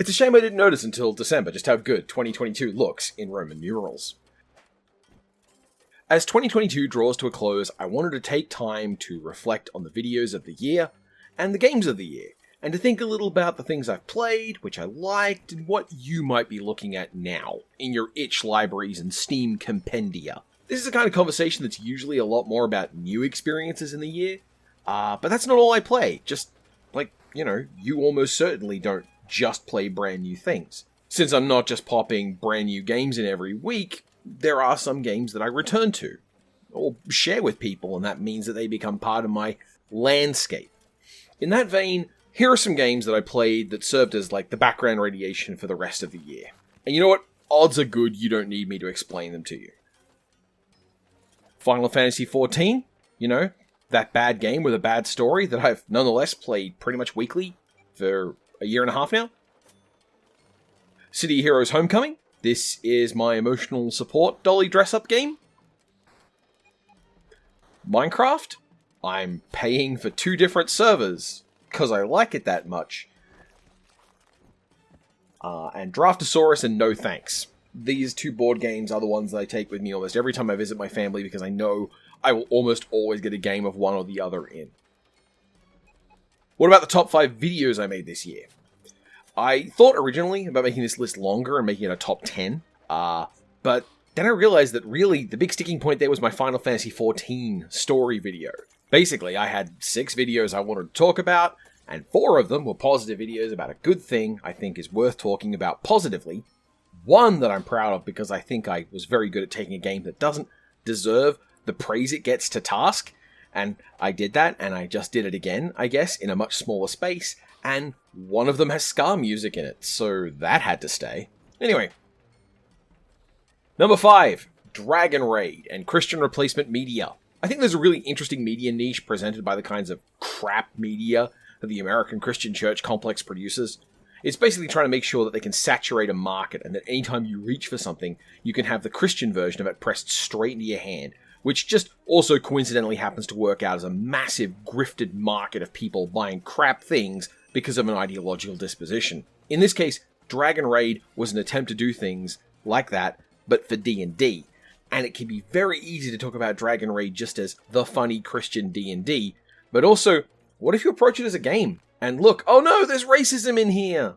It's a shame I didn't notice until December just how good 2022 looks in Roman numerals. As 2022 draws to a close, I wanted to take time to reflect on the videos of the year and the games of the year, and to think a little about the things I've played, which I liked, and what you might be looking at now in your itch libraries and Steam compendia. This is the kind of conversation that's usually a lot more about new experiences in the year, but that's not all I play. Just, you almost certainly don't just play brand new things. Since I'm not just popping brand new games in every week, there are some games that I return to, or share with people, and that means that they become part of my landscape. In that vein, here are some games that I played that served as the background radiation for the rest of the year. And you know what? Odds are good you don't need me to explain them to you. Final Fantasy XIV, that bad game with a bad story that I've nonetheless played pretty much weekly for a year and a half now. City Heroes Homecoming. This is my emotional support dolly dress-up game. Minecraft. I'm paying for 2 different servers, because I like it that much. And Draftosaurus and No Thanks. These 2 board games are the ones that I take with me almost every time I visit my family, because I know I will almost always get a game of one or the other in. What about the top 5 videos I made this year? I thought originally about making this list longer and making it a top 10, but then I realized that really the big sticking point there was my Final Fantasy XIV story video. Basically, I had 6 videos I wanted to talk about, and 4 of them were positive videos about a good thing I think is worth talking about positively. 1 that I'm proud of because I think I was very good at taking a game that doesn't deserve the praise it gets to task, and I did that, and I just did it again, I guess, in a much smaller space, and one of them has ska music in it, so that had to stay. Anyway. Number 5, Dragon Raid and Christian replacement media. I think there's a really interesting media niche presented by the kinds of crap media that the American Christian Church complex produces. It's basically trying to make sure that they can saturate a market, and that anytime you reach for something, you can have the Christian version of it pressed straight into your hand, which just also coincidentally happens to work out as a massive grifted market of people buying crap things because of an ideological disposition. In this case, Dragon Raid was an attempt to do things like that, but for D&D. And it can be very easy to talk about Dragon Raid just as the funny Christian D&D, but also, what if you approach it as a game? And look, oh no, there's racism in here!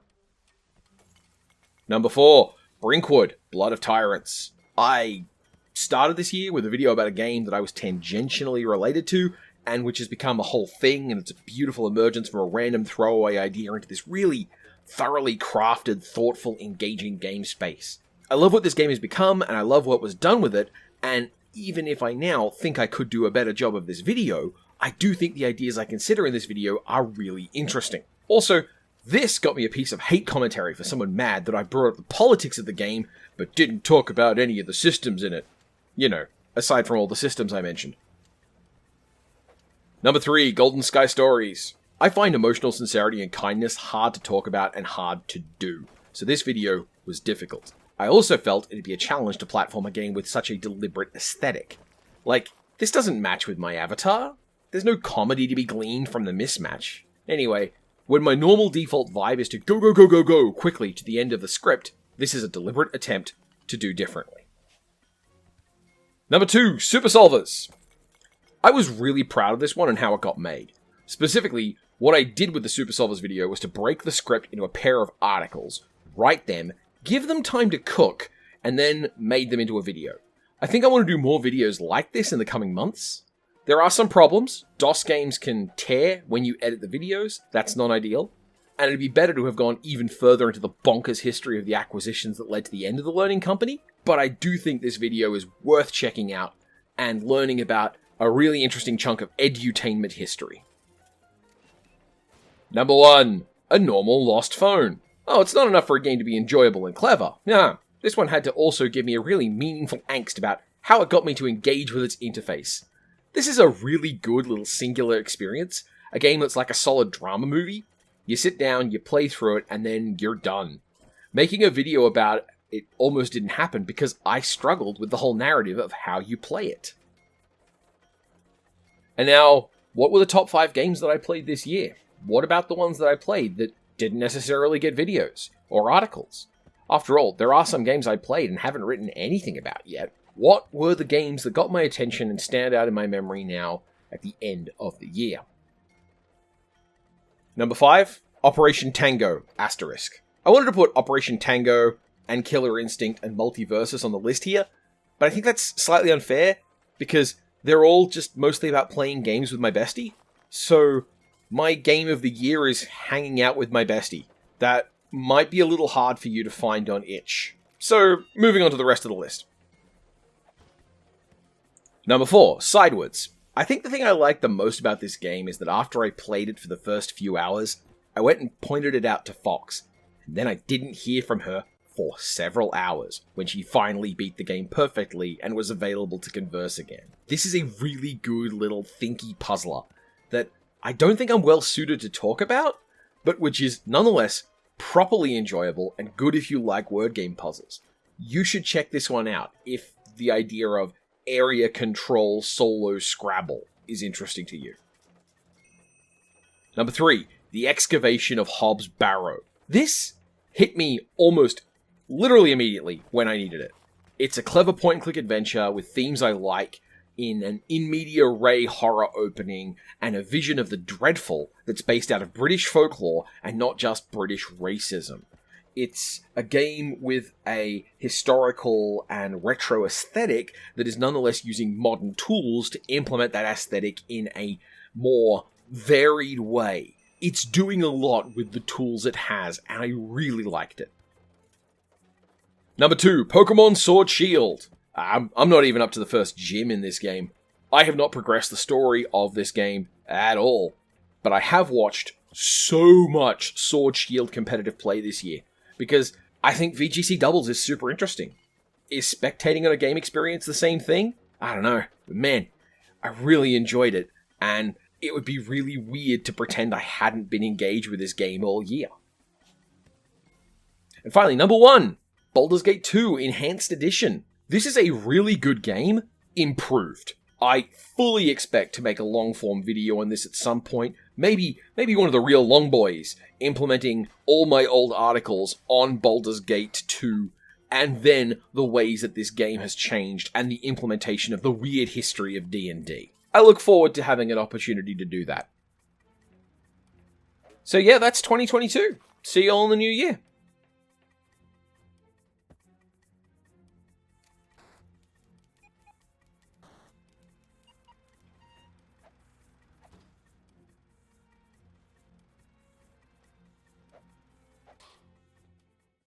Number 4, Brinkwood, Blood of Tyrants. I started this year with a video about a game that I was tangentially related to, and which has become a whole thing, and it's a beautiful emergence from a random throwaway idea into this really thoroughly crafted, thoughtful, engaging game space. I love what this game has become, and I love what was done with it, and even if I now think I could do a better job of this video, I do think the ideas I consider in this video are really interesting. Also, this got me a piece of hate commentary for someone mad that I brought up the politics of the game, but didn't talk about any of the systems in it. Aside from all the systems I mentioned. Number 3, Golden Sky Stories. I find emotional sincerity and kindness hard to talk about and hard to do, so this video was difficult. I also felt it'd be a challenge to platform a game with such a deliberate aesthetic. This doesn't match with my avatar. There's no comedy to be gleaned from the mismatch. Anyway, when my normal default vibe is to go, go, go, go, go quickly to the end of the script, this is a deliberate attempt to do differently. Number 2, Super Solvers. I was really proud of this one and how it got made. Specifically, what I did with the Super Solvers video was to break the script into a pair of articles, write them, give them time to cook, and then made them into a video. I think I want to do more videos like this in the coming months. There are some problems. DOS games can tear when you edit the videos. That's not ideal. And it'd be better to have gone even further into the bonkers history of the acquisitions that led to the end of the Learning Company. But I do think this video is worth checking out and learning about a really interesting chunk of edutainment history. Number 1, a normal lost phone. Oh, it's not enough for a game to be enjoyable and clever. Nah, this one had to also give me a really meaningful angst about how it got me to engage with its interface. This is a really good little singular experience, a game that's like a solid drama movie. You sit down, you play through it, and then you're done. Making a video about it almost didn't happen because I struggled with the whole narrative of how you play it. And now, what were the top 5 games that I played this year? What about the ones that I played that didn't necessarily get videos? or articles. After all, there are some games I played and haven't written anything about yet. What were the games that got my attention and stand out in my memory now at the end of the year? Number 5, Operation Tango, asterisk. I wanted to put Operation Tango and Killer Instinct and Multiversus on the list here, but I think that's slightly unfair because they're all just mostly about playing games with my bestie. So my game of the year is hanging out with my bestie. That might be a little hard for you to find on itch. So moving on to the rest of the list. Number 4, Sidewards. I think the thing I like the most about this game is that after I played it for the first few hours, I went and pointed it out to Fox, and then I didn't hear from her for several hours when she finally beat the game perfectly and was available to converse again. This is a really good little thinky puzzler that I don't think I'm well suited to talk about, but which is nonetheless properly enjoyable and good if you like word game puzzles. You should check this one out if the idea of area control solo Scrabble is interesting to you. Number 3, The Excavation of Hobbs Barrow. This hit me almost literally immediately when I needed it. It's a clever point-and-click adventure with themes I like in an in media res horror opening and a vision of the dreadful that's based out of British folklore and not just British racism. It's a game with a historical and retro aesthetic that is nonetheless using modern tools to implement that aesthetic in a more varied way. It's doing a lot with the tools it has, and I really liked it. Number 2, Pokemon Sword Shield. I'm not even up to the first gym in this game. I have not progressed the story of this game at all, but I have watched so much Sword Shield competitive play this year, because I think VGC Doubles is super interesting. Is spectating on a game experience the same thing? I don't know. But man, I really enjoyed it, and it would be really weird to pretend I hadn't been engaged with this game all year. And finally, number 1, Baldur's Gate 2 Enhanced Edition. This is a really good game, improved. I fully expect to make a long-form video on this at some point, maybe one of the real long boys, implementing all my old articles on Baldur's Gate 2, and then the ways that this game has changed, and the implementation of the weird history of D&D. I look forward to having an opportunity to do that. So yeah, that's 2022. See you all in the new year.